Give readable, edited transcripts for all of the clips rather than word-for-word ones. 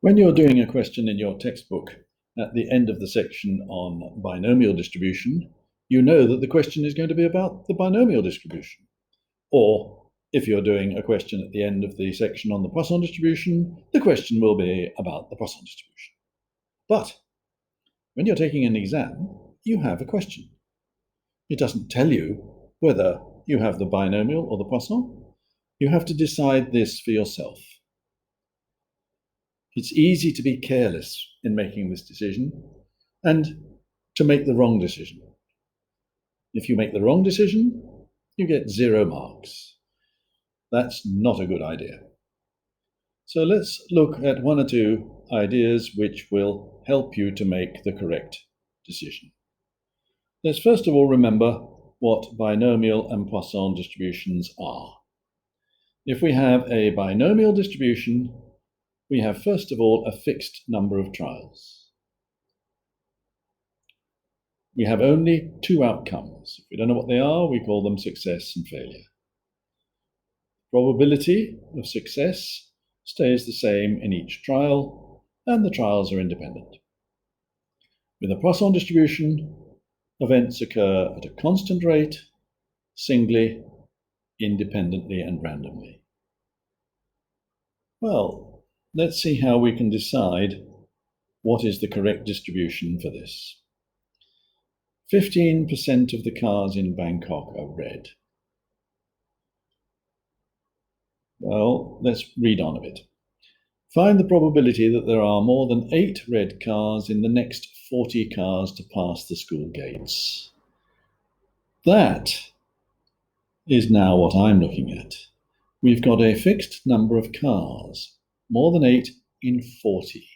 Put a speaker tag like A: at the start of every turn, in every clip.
A: When you're doing a question in your textbook at the end of the section on binomial distribution, you know that the question is going to be about the binomial distribution. Or if you're doing a question at the end of the section on the Poisson distribution, the question will be about the Poisson distribution. But when you're taking an exam, you have a question. It doesn't tell you whether you have the binomial or the Poisson. You have to decide this for yourself. It's easy to be careless in making this decision and to make the wrong decision. If you make the wrong decision, you get 0 marks. That's not a good idea. So let's look at one or two ideas which will help you to make the correct decision. Let's first of all remember what binomial and Poisson distributions are. If we have a binomial distribution, we have first of all a fixed number of trials. We have only 2 outcomes. If we don't know what they are, we call them success and failure. Probability of success stays the same in each trial, and the trials are independent. With a Poisson distribution, events occur at a constant rate, singly, independently, and randomly. Well, let's see how we can decide what is the correct distribution for this. 15% of the cars in Bangkok are red. Well, let's read on a bit. Find the probability that there are more than 8 red cars in the next 40 cars to pass the school gates. That is now what I'm looking at. We've got a fixed number of cars, more than 8 in 40.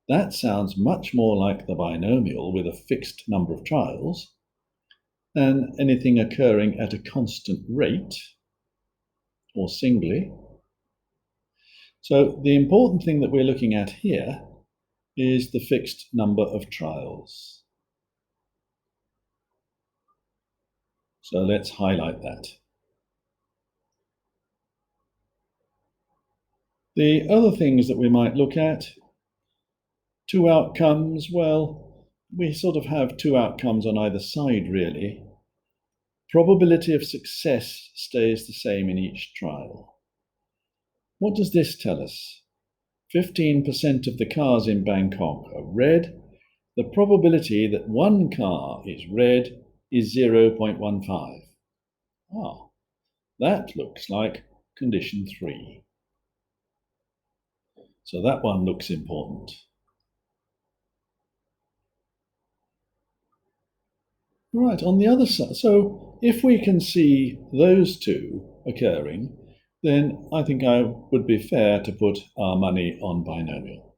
A: That sounds much more like the binomial with a fixed number of trials than anything occurring at a constant rate or singly. So the important thing that we're looking at here is the fixed number of trials. So let's highlight that. The other things that we might look at, 2 outcomes, well, we sort of have 2 outcomes on either side, really. Probability of success stays the same in each trial. What does this tell us? 15% of the cars in Bangkok are red. The probability that 1 car is red is 0.15. That looks like condition 3. So that one looks important. Right, on the other side, so if we can see those 2 occurring, then I think I would be fair to put our money on binomial.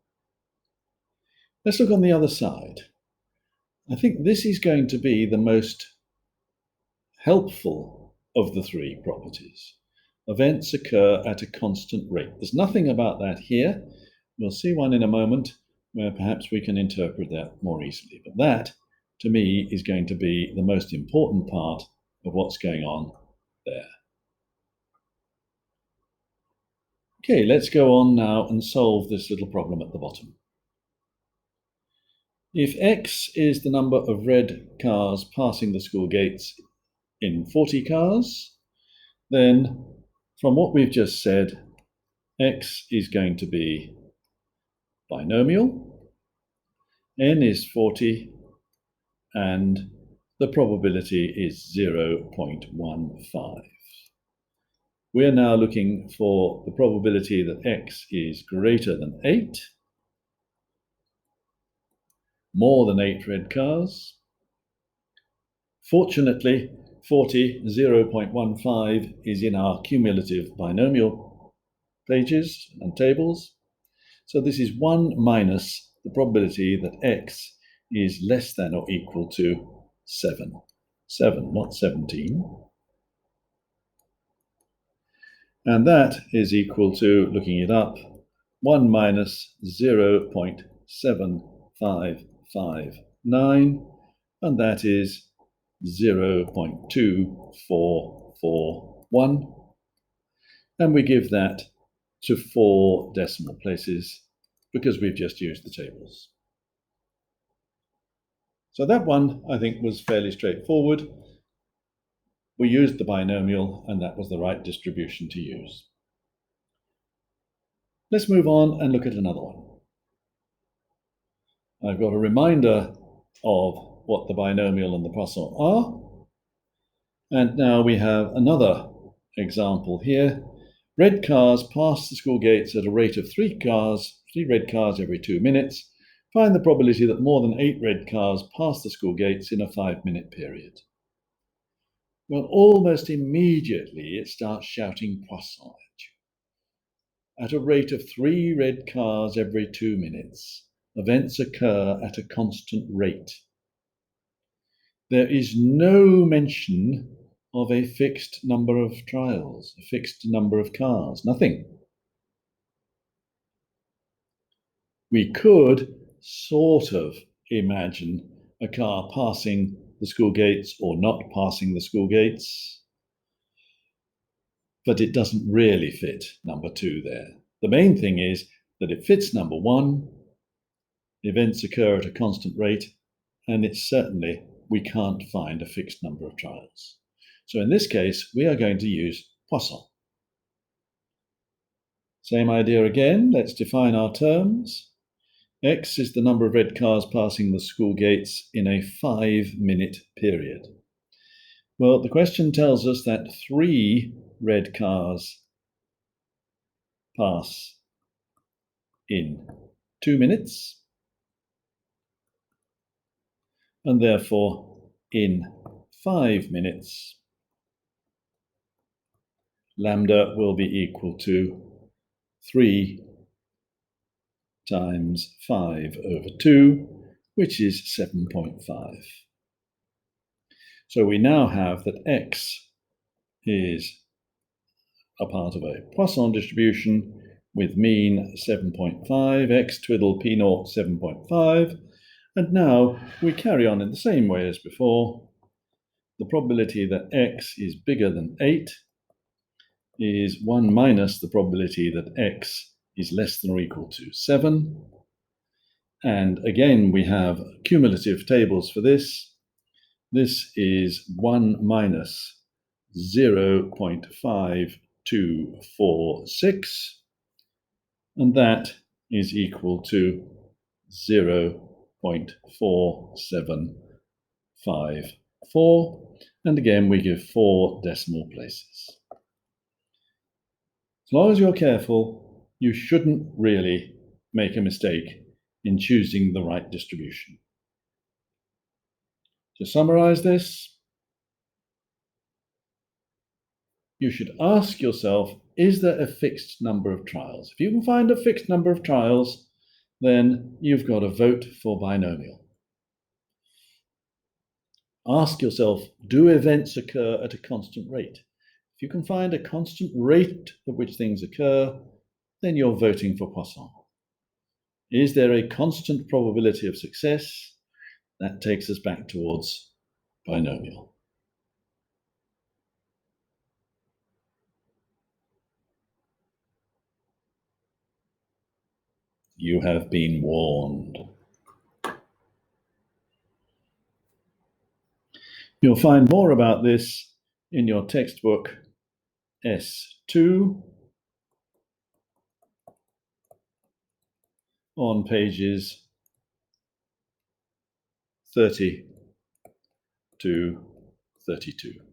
A: Let's look on the other side. I think this is going to be the most helpful of the 3 properties. Events occur at a constant rate. There's nothing about that here. We'll see one in a moment where perhaps we can interpret that more easily. But that, to me, is going to be the most important part of what's going on there. Okay, let's go on now and solve this little problem at the bottom. If X is the number of red cars passing the school gates in 40 cars, then from what we've just said, X is going to be binomial, N is 40, and the probability is 0.15. We're now looking for the probability that X is greater than 8, more than 8 red cars. Fortunately, 40, 0.15 is in our cumulative binomial pages and tables. So this is 1 minus the probability that X is less than or equal to 7. 7, not 17. And that is equal to, looking it up, 1 minus 0.7559, and that is 0.2441. And we give that to 4 decimal places because we've just used the tables. So that one, I think, was fairly straightforward. We used the binomial, and that was the right distribution to use. Let's move on and look at another one. I've got a reminder of what the binomial and the Poisson are. And now we have another example here. Red cars pass the school gates at a rate of 3 red cars every 2 minutes. Find the probability that more than 8 red cars pass the school gates in a 5-minute period. Well, almost immediately it starts shouting Poisson at you. At a rate of 3 red cars every 2 minutes, events occur at a constant rate. There is no mention of a fixed number of trials, a fixed number of cars, nothing. We could sort of imagine a car passing the school gates or not passing the school gates, but it doesn't really fit number 2 there. The main thing is that it fits number 1, events occur at a constant rate, and it's certainly we can't find a fixed number of trials. So in this case, we are going to use Poisson. Same idea again. Let's define our terms. X is the number of red cars passing the school gates in a 5-minute period. Well, the question tells us that 3 red cars pass in 2 minutes, and therefore in 5 minutes, lambda will be equal to 3 times 5 over 2, which is 7.5. So we now have that X is a part of a Poisson distribution with mean 7.5, X twiddle P naught 7.5, and now we carry on in the same way as before. The probability that X is bigger than 8 is 1 minus the probability that X is less than or equal to 7. And again, we have cumulative tables for this. This is 1 minus 0.5246, and that is equal to 0.4754. And again, we give 4 decimal places. As long as you're careful, you shouldn't really make a mistake in choosing the right distribution. To summarize this, you should ask yourself, is there a fixed number of trials? If you can find a fixed number of trials, then you've got to vote for binomial. Ask yourself, do events occur at a constant rate? If you can find a constant rate at which things occur, then you're voting for Poisson. Is there a constant probability of success? That takes us back towards binomial. You have been warned. You'll find more about this in your textbook S2 on pages 30 to 32.